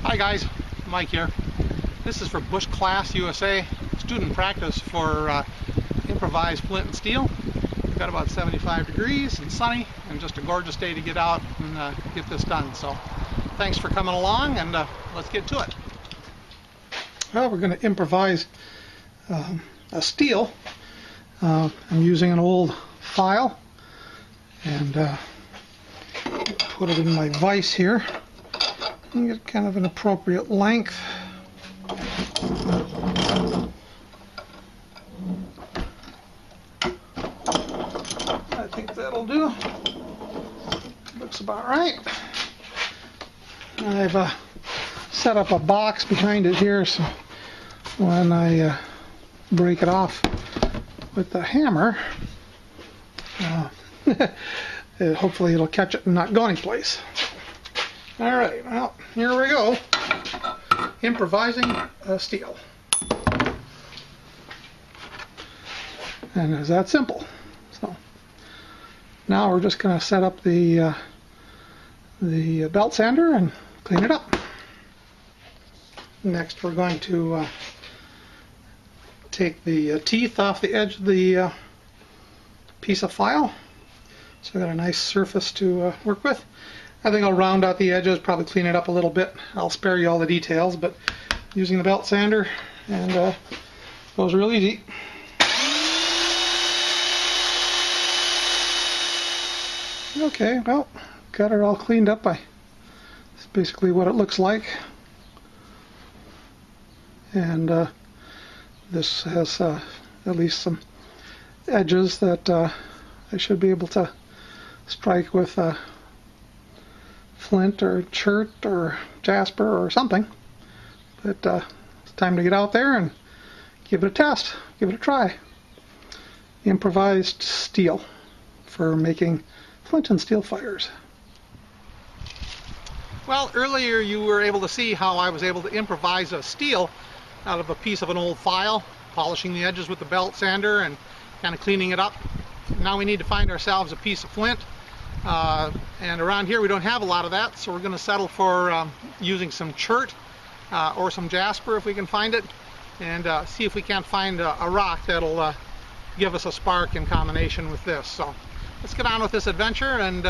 Hi guys, Mike here. This is for BushclassUSA student practice for Improvised Flint and Steel. We've got about 75 degrees and sunny and just a gorgeous day to get out and get this done. So thanks for coming along, and let's get to it. Well, we're going to improvise a steel. I'm using an old file and put it in my vise here and get kind of an appropriate length. I think that'll do. Looks about right. I've set up a box behind it here, so when I break it off with the hammer, hopefully it'll catch it and not go anyplace. Alright, well, here we go. Improvising steel. And it's that simple. So now we're just going to set up the belt sander and clean it up. Next we're going to take the teeth off the edge of the piece of file. So I've got a nice surface to work with. I think I'll round out the edges, probably clean it up a little bit. I'll spare you all the details, but using the belt sander, and it goes real easy. Okay, well, got it all cleaned up. That's basically what it looks like. And this has at least some edges that I should be able to strike with flint or chert or jasper or something. But it's time to get out there and give it a test, give it a try. Improvised steel for making flint and steel fires. Well, earlier you were able to see how I was able to improvise a steel out of a piece of an old file, polishing the edges with the belt sander and kind of cleaning it up. Now we need to find ourselves a piece of flint. And around here we don't have a lot of that, so we're going to settle for using some chert or some jasper if we can find it, and see if we can't find a rock that'll give us a spark in combination with this. So let's get on with this adventure and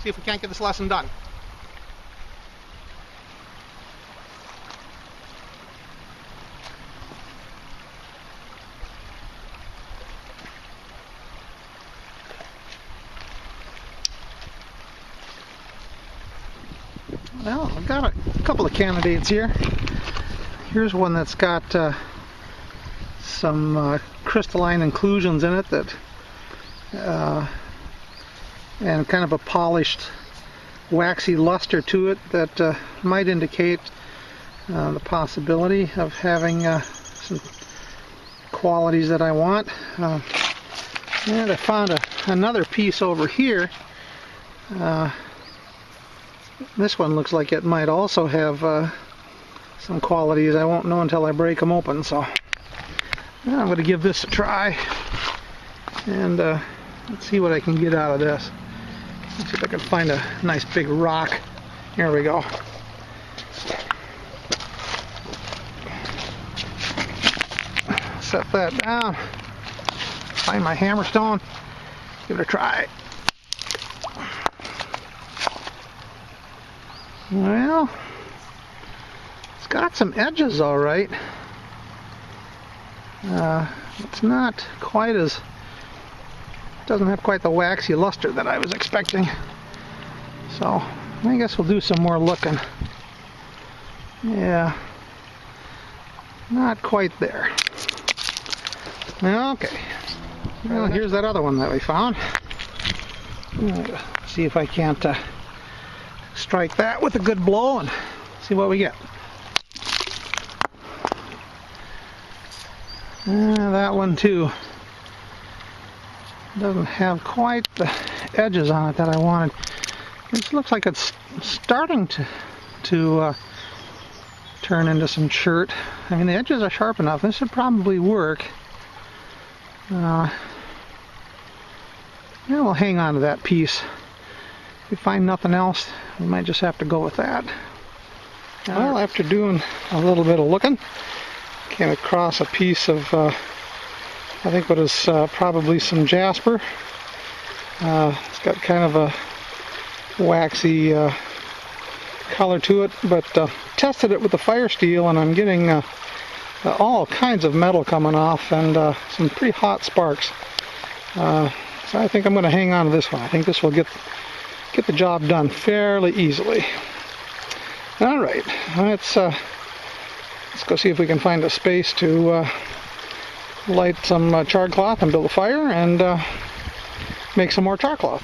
see if we can't get this lesson done. Well, I've got a couple of candidates here. Here's one that's got some crystalline inclusions in it that and kind of a polished waxy luster to it that might indicate the possibility of having some qualities that I want. And I found another piece over here. This one looks like it might also have some qualities. I won't know until I break them open, so I'm going to give this a try and let's see what I can get out of this. Let's see if I can find a nice big rock. Here we go. Set that down. Find my hammerstone. Give it a try. Well, it's got some edges all right. It's not quite as, doesn't have quite the waxy luster that I was expecting. So I guess we'll do some more looking. Yeah, not quite there. Okay, well, here's that other one that we found. See if I can't strike that with a good blow and see what we get. That one too doesn't have quite the edges on it that I wanted. This looks like it's starting to turn into some chert. I mean, the edges are sharp enough. This should probably work. Yeah, we'll hang on to that piece. If we find nothing else, we might just have to go with that. Well, after doing a little bit of looking, came across a piece of, I think what is probably some jasper. It's got kind of a waxy color to it, but tested it with the fire steel, and I'm getting all kinds of metal coming off and some pretty hot sparks. So I think I'm going to hang on to this one. I think this will get the job done fairly easily. All right, let's go see if we can find a space to light some char cloth and build a fire and make some more char cloth.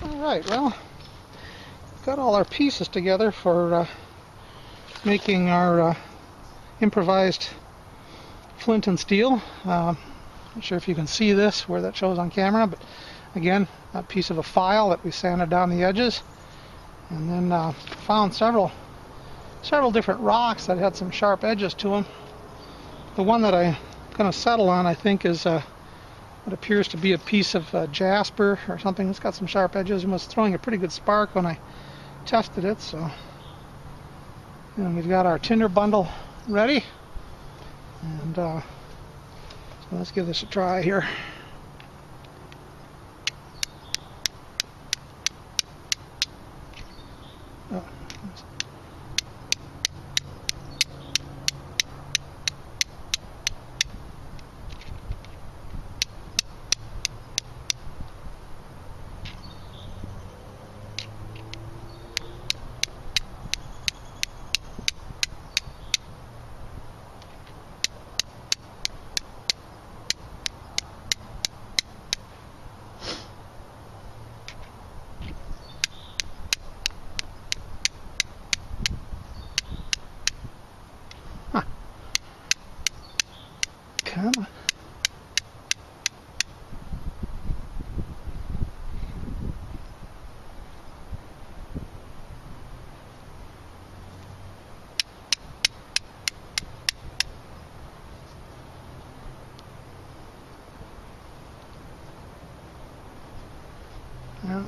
Alright, well, got all our pieces together for making our improvised flint and steel. Not sure if you can see this where that shows on camera, but again, a piece of a file that we sanded down the edges, and then found several different rocks that had some sharp edges to them. The one that I'm going to settle on, I think, is what appears to be a piece of jasper or something. It's got some sharp edges and was throwing a pretty good spark when I tested it. So, and we've got our tinder bundle ready, and so let's give this a try here. Oh. Come on. Now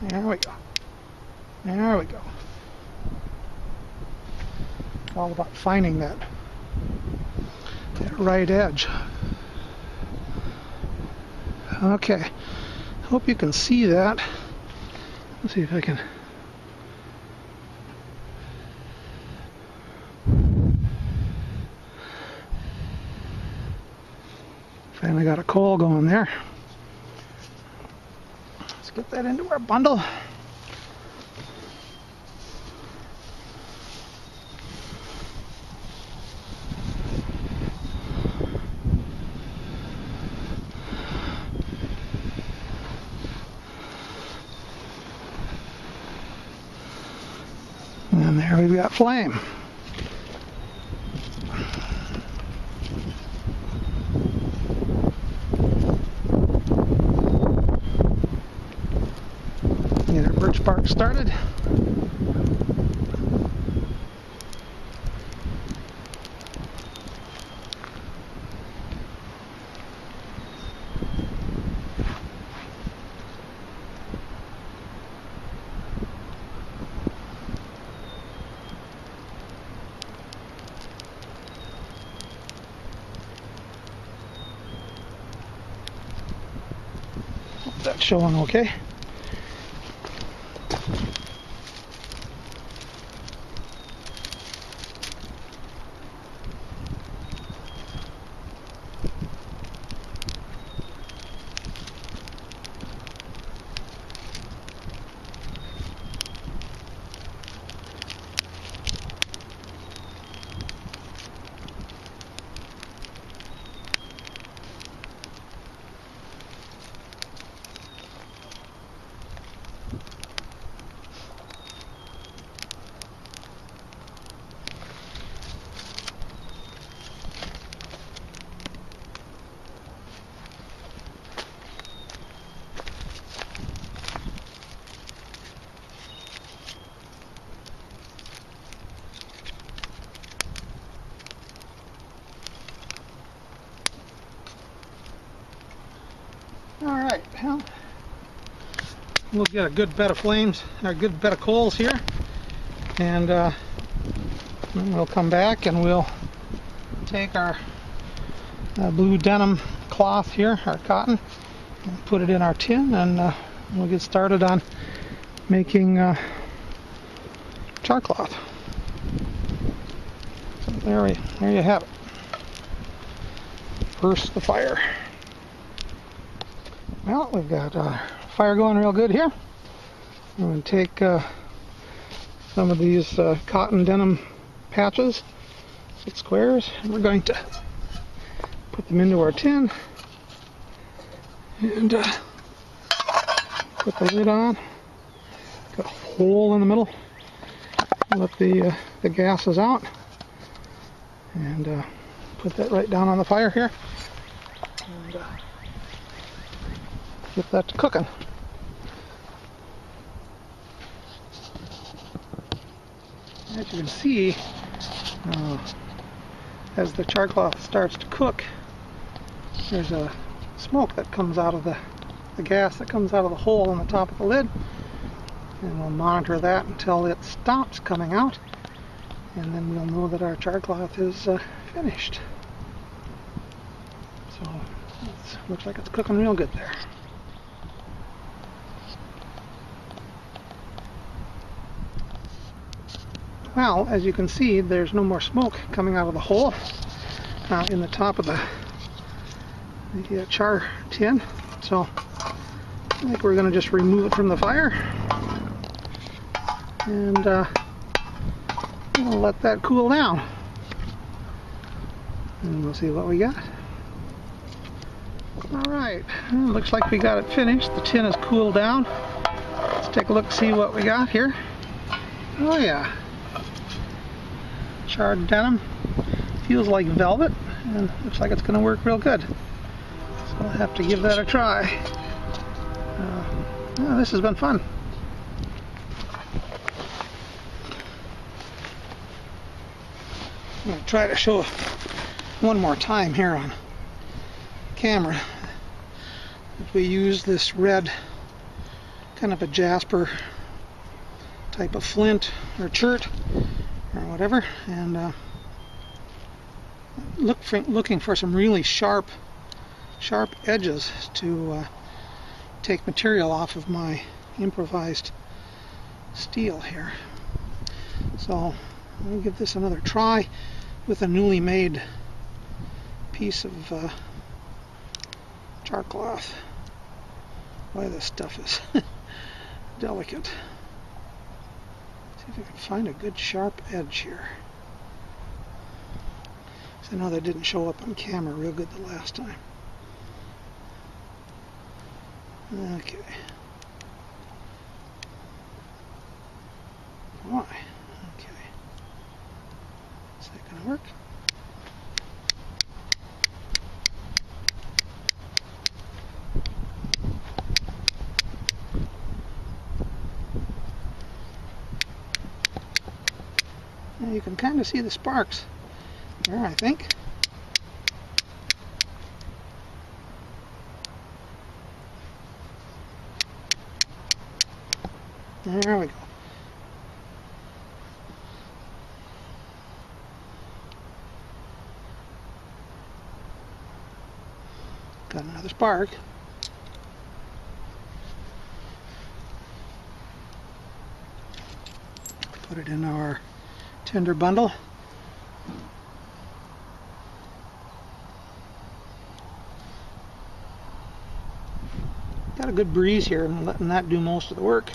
there we go. There we go. All about finding that right edge. Okay, hope you can see that. Let's see if I can. Finally got a coal going there. Let's get that into our bundle. And there we've got flame. Get our birch bark started. That's showing okay. Alright, well, we'll get a good bed of flames, or a good bed of coals here, and then we'll come back and we'll take our blue denim cloth here, our cotton, and put it in our tin, and we'll get started on making char cloth. So there you have it. First, the fire. Well, we've got fire going real good here. I'm going to take some of these cotton denim patches, 6 squares, and we're going to put them into our tin and put the lid on. Got a hole in the middle. Let the gases out, and put that right down on the fire here, and get that to cooking. As you can see, as the char cloth starts to cook, there's a smoke that comes out of the gas that comes out of the hole on the top of the lid, and we'll monitor that until it stops coming out, and then we'll know that our char cloth is finished. So it looks like it's cooking real good there. Well, as you can see, there's no more smoke coming out of the hole in the top of the char tin. So I think we're going to just remove it from the fire, and we'll let that cool down, and we'll see what we got. Alright, looks like we got it finished. The tin is cooled down. Let's take a look, see what we got here. Oh yeah, charred denim. Feels like velvet, and looks like it's going to work real good. So I'll have to give that a try. Well, this has been fun. I'm going to try to show one more time here on camera. If we use this red, kind of a jasper type of flint or chert or whatever, and looking for some really sharp edges to take material off of my improvised steel here. So I'll give this another try with a newly made piece of char cloth. Boy, this stuff is delicate. See if I can find a good sharp edge here. I know that didn't show up on camera real good the last time. Okay. Why? Okay. Is that going to work? Now you can kind of see the sparks there, I think. There we go. Got another spark. Put it in our tinder bundle. Got a good breeze here, and letting that do most of the work.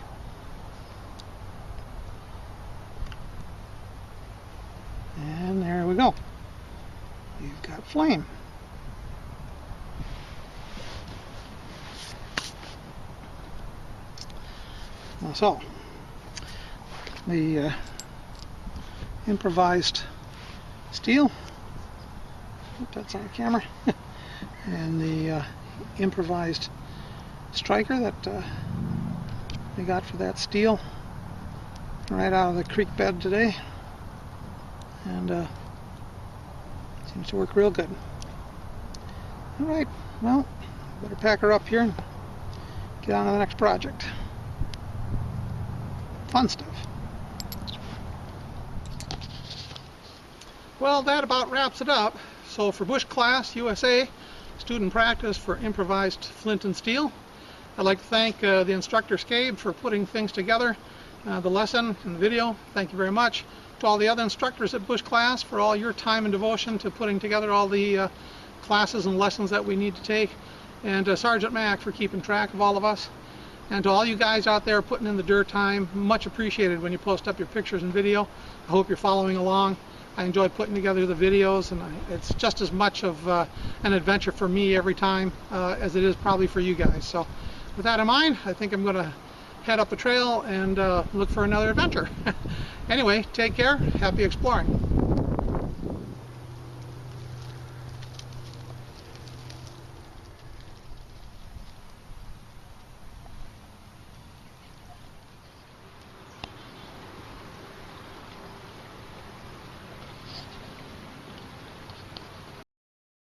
And there we go. You've got flame. So, the improvised steel, hope that's on camera, and the improvised striker that we got for that steel right out of the creek bed today, and seems to work real good. Alright, well, Better pack her up here and get on to the next project. Fun stuff. Well, that about wraps it up. So for Bush Class USA, student practice for improvised Flint and Steel, I'd like to thank the instructor Scabe for putting things together, the lesson and the video. Thank you very much. To all the other instructors at Bush Class for all your time and devotion to putting together all the classes and lessons that we need to take. And Sergeant Mack for keeping track of all of us. And to all you guys out there putting in the dirt time, much appreciated when you post up your pictures and video. I hope you're following along. I enjoy putting together the videos, and it's just as much of an adventure for me every time as it is probably for you guys. So with that in mind, I think I'm going to head up the trail and look for another adventure. Anyway, take care. Happy exploring.